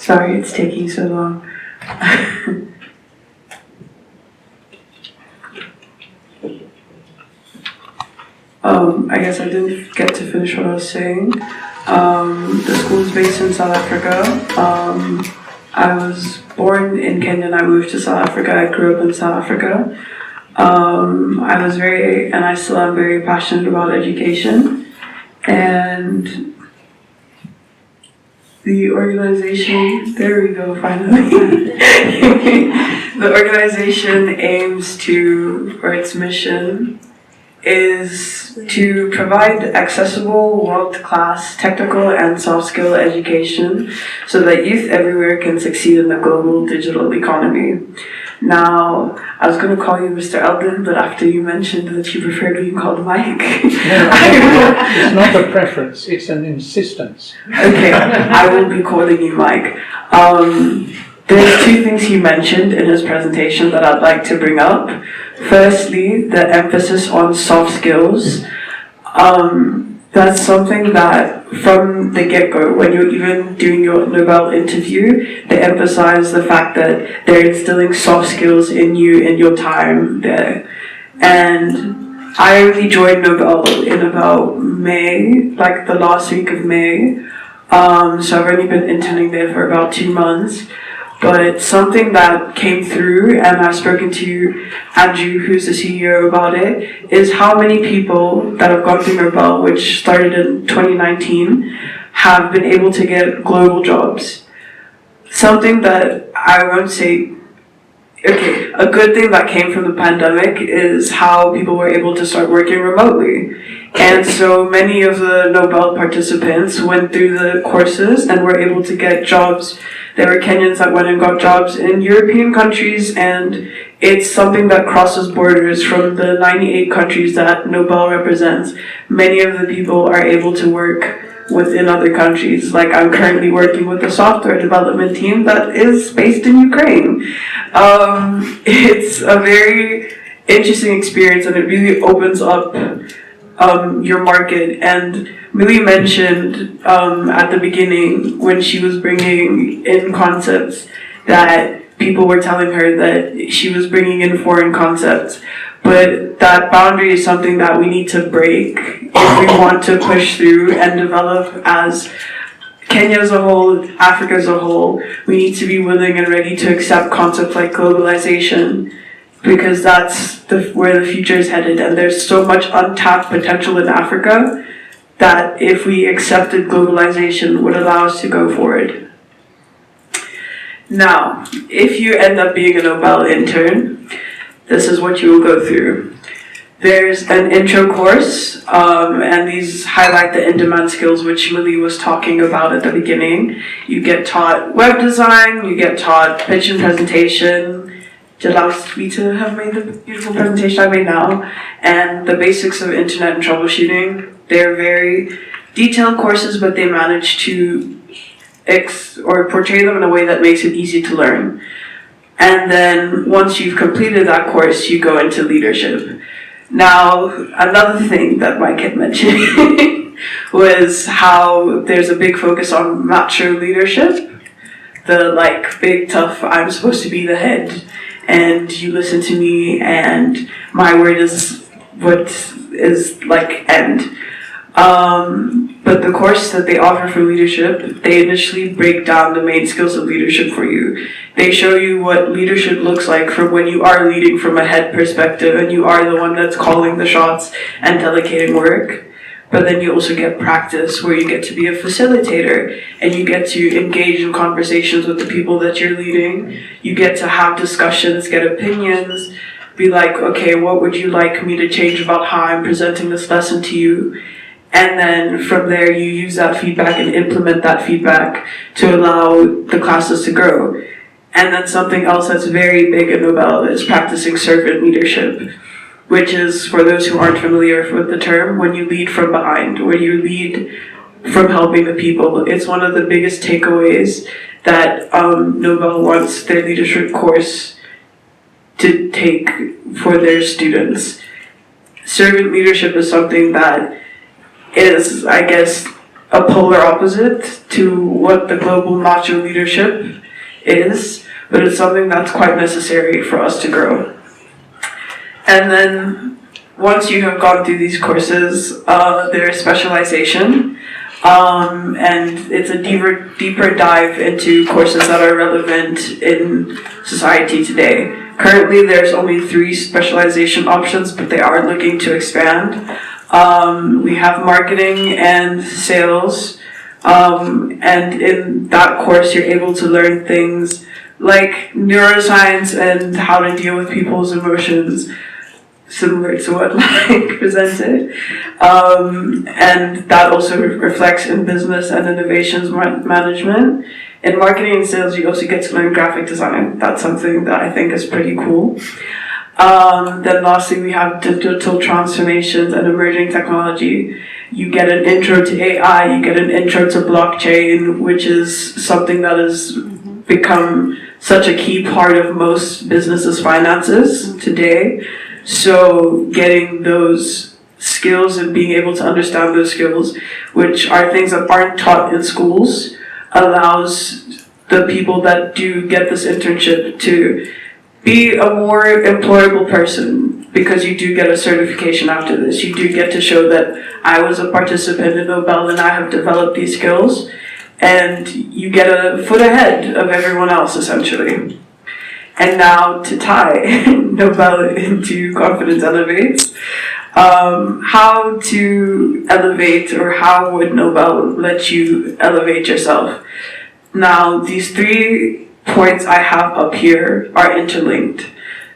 Sorry, it's taking so long. I guess I didn't get to finish what I was saying. The school is based in South Africa. I was born in Kenya and I moved to South Africa. I grew up in South Africa. I was and I still am very passionate about education. And the organization, there we go, finally. The organization aims to, or its mission, is to provide accessible, world-class technical and soft-skill education so that youth everywhere can succeed in the global digital economy. Now, I was going to call you Mr. Eldon, but after you mentioned that you preferred being called Mike... It's not a preference, it's an insistence. Okay, I will be calling you Mike. There's two things he mentioned in his presentation that I'd like to bring up. Firstly, the emphasis on soft skills. That's something that from the get-go, when you're even doing your Nobel interview, they emphasize the fact that they're instilling soft skills in you in your time there. And I only joined Nobel in about May, like the last week of May. So I've only been interning there for about 2 months. But something that came through, and I've spoken to Andrew, who's the CEO, about it, is how many people that have gone through Nobel, which started in 2019, have been able to get global jobs. Something that I won't say, okay, a good thing that came from the pandemic is how people were able to start working remotely. And so many of the Nobel participants went through the courses and were able to get jobs. There were Kenyans that went and got jobs in European countries, and it's something that crosses borders from the 98 countries that Nobel represents. Many of the people are able to work within other countries. Like, I'm currently working with a software development team that is based in Ukraine. It's a very interesting experience, and it really opens up your market. And Millie mentioned at the beginning, when she was bringing in concepts, that people were telling her that she was bringing in foreign concepts. But that boundary is something that we need to break if we want to push through and develop as Kenya as a whole, Africa as a whole. We need to be willing and ready to accept concepts like globalization, because that's where the future is headed. And there's so much untapped potential in Africa that if we accepted globalization would allow us to go forward. Now, if you end up being a Nobel intern, this is what you will go through. There's an intro course, and these highlight the in-demand skills which Millie was talking about at the beginning. You get taught web design, you get taught pitch and presentation, which allows me to have made the beautiful presentation I made now, and the basics of internet and troubleshooting. They're very detailed courses, but they manage to portray them in a way that makes it easy to learn. And then once you've completed that course, you go into leadership. Now, another thing that Mike had mentioned was how there's a big focus on macho leadership. The big tough, I'm supposed to be the head, and you listen to me, and my word is what is end. But the course that they offer for leadership, they initially break down the main skills of leadership for you. They show you what leadership looks like from when you are leading from a head perspective and you are the one that's calling the shots and delegating work. But then you also get practice where you get to be a facilitator and you get to engage in conversations with the people that you're leading. You get to have discussions, get opinions, be like, okay, what would you like me to change about how I'm presenting this lesson to you? And then from there, you use that feedback and implement that feedback to allow the classes to grow. And then something else that's very big in Nobel is practicing servant leadership, which is, for those who aren't familiar with the term, when you lead from behind, when you lead from helping the people. It's one of the biggest takeaways that Nobel wants their leadership course to take for their students. Servant leadership is something that is, I guess, a polar opposite to what the global macho leadership is, but it's something that's quite necessary for us to grow. And then once you have gone through these courses, there is specialization, and it's a deeper dive into courses that are relevant in society today. Currently, there's only 3 specialization options, but they are looking to expand. We have marketing and sales, and in that course, you're able to learn things like neuroscience and how to deal with people's emotions, similar to what Mike presented. And that also reflects in business and innovations management. In marketing and sales, you also get to learn graphic design. That's something that I think is pretty cool. Then lastly, we have digital transformations and emerging technology. You get an intro to AI, you get an intro to blockchain, which is something that has become such a key part of most businesses' finances today. So getting those skills and being able to understand those skills, which are things that aren't taught in schools, allows the people that do get this internship to be a more employable person, because you do get a certification after this. You do get to show that I was a participant in Nobel and I have developed these skills, and you get a foot ahead of everyone else, essentially. And now to tie Nobel into Confidence Elevates, how to elevate, or how would Nobel let you elevate yourself? Now, these 3 points I have up here are interlinked.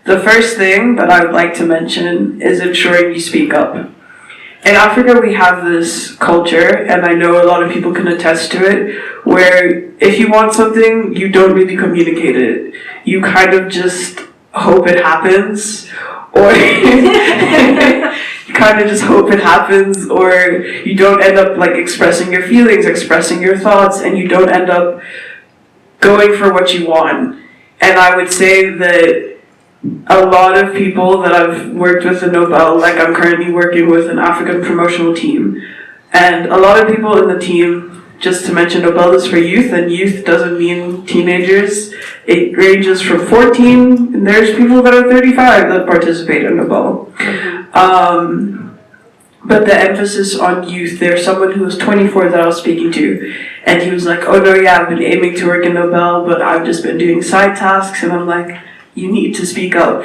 The first thing that I would like to mention is ensuring you speak up. In Africa, we have this culture, and I know a lot of people can attest to it, where if you want something, you don't really communicate it. You kind of just hope it happens, or you kind of just hope it happens, or you don't end up like expressing your feelings, expressing your thoughts, and you don't end up going for what you want. And I would say that a lot of people that I've worked with in Nobel, like I'm currently working with an African promotional team, and a lot of people in the team, just to mention, Nobel is for youth, and youth doesn't mean teenagers. It ranges from 14, and there's people that are 35 that participate in Nobel. But the emphasis on youth, there's someone who was 24 that I was speaking to, and he was like, oh no, yeah, I've been aiming to work in Nobel, but I've just been doing side tasks, and I'm like, you need to speak up.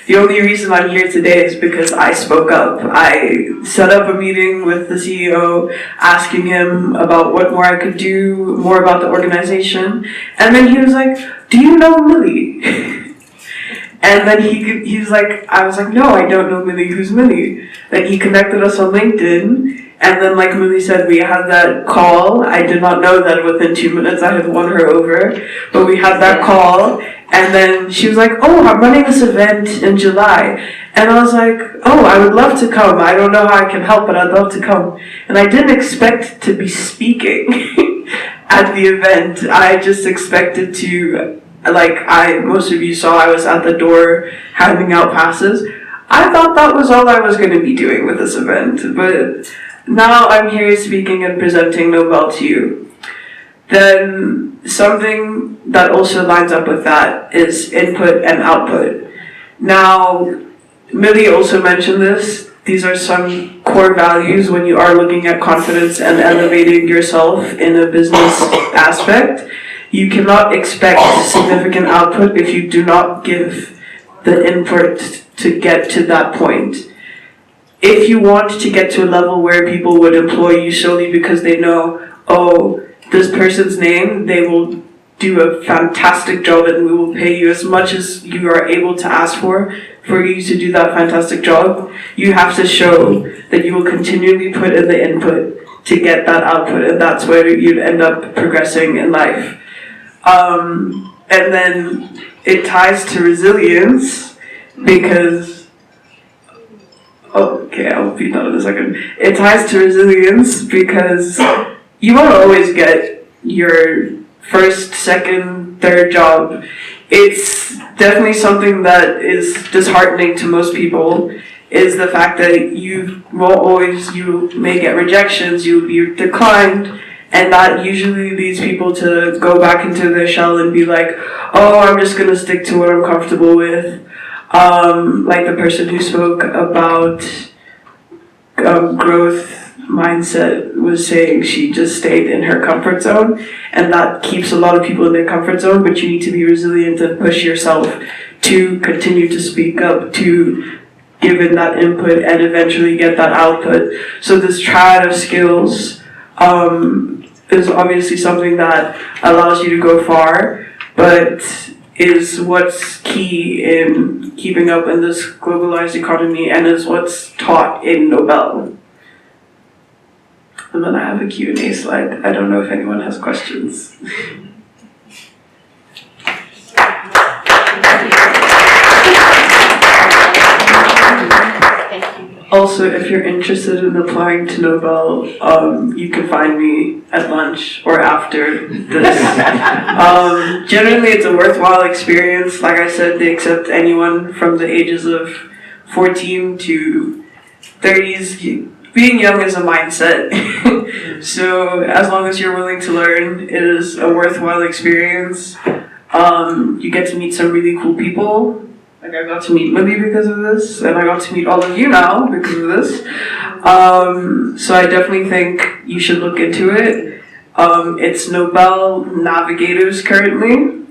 The only reason I'm here today is because I spoke up. I set up a meeting with the CEO, asking him about what more I could do, more about the organization. And then he was like, do you know Millie? And then he's like, I was like, no, I don't know Millie. Who's Millie? Then he connected us on LinkedIn. And then, like Millie said, we had that call. I did not know that within 2 minutes I had won her over. But we had that call. And then she was like, oh, I'm running this event in July. And I was like, oh, I would love to come. I don't know how I can help, but I'd love to come. And I didn't expect to be speaking at the event. I just expected to, most of you saw, I was at the door handing out passes. I thought that was all I was going to be doing with this event. But now I'm here speaking and presenting Nobel to you. Then something that also lines up with that is input and output. Now, Millie also mentioned this. These are some core values when you are looking at confidence and elevating yourself in a business aspect. You cannot expect significant output if you do not give the input to get to that point. If you want to get to a level where people would employ you solely because they know, oh, this person's name, they will do a fantastic job and we will pay you as much as you are able to ask for you to do that fantastic job, you have to show that you will continually put in the input to get that output, and that's where you'd end up progressing in life. And then it ties to resilience because, okay, I'll be done in a second. It ties to resilience because you won't always get your first, second, third job. It's definitely something that is disheartening to most people. is the fact that you may get rejections, you'll be declined, and that usually leads people to go back into their shell and be like, oh, I'm just gonna stick to what I'm comfortable with. Like the person who spoke about growth mindset was saying, she just stayed in her comfort zone, and that keeps a lot of people in their comfort zone, but you need to be resilient and push yourself to continue to speak up, to give in that input and eventually get that output. So this triad of skills is obviously something that allows you to go far, but is what's key in keeping up in this globalized economy, and is what's taught in Nobel. And then I have a Q&A slide. I don't know if anyone has questions. Also, if you're interested in applying to Nobel, you can find me at lunch or after this. Generally, it's a worthwhile experience. Like I said, they accept anyone from the ages of 14 to 30s. Being young is a mindset. So as long as you're willing to learn, it is a worthwhile experience. You get to meet some really cool people. Like I got to meet Libby because of this, and I got to meet all of you now because of this. So I definitely think you should look into it. It's Nobel Navigators currently,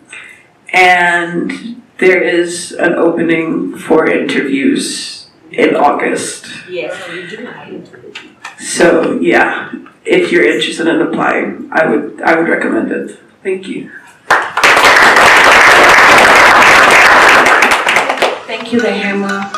and there is an opening for interviews in August. Yes. So yeah, if you're interested in applying, I would recommend it. Thank you. Thank you, Rehema.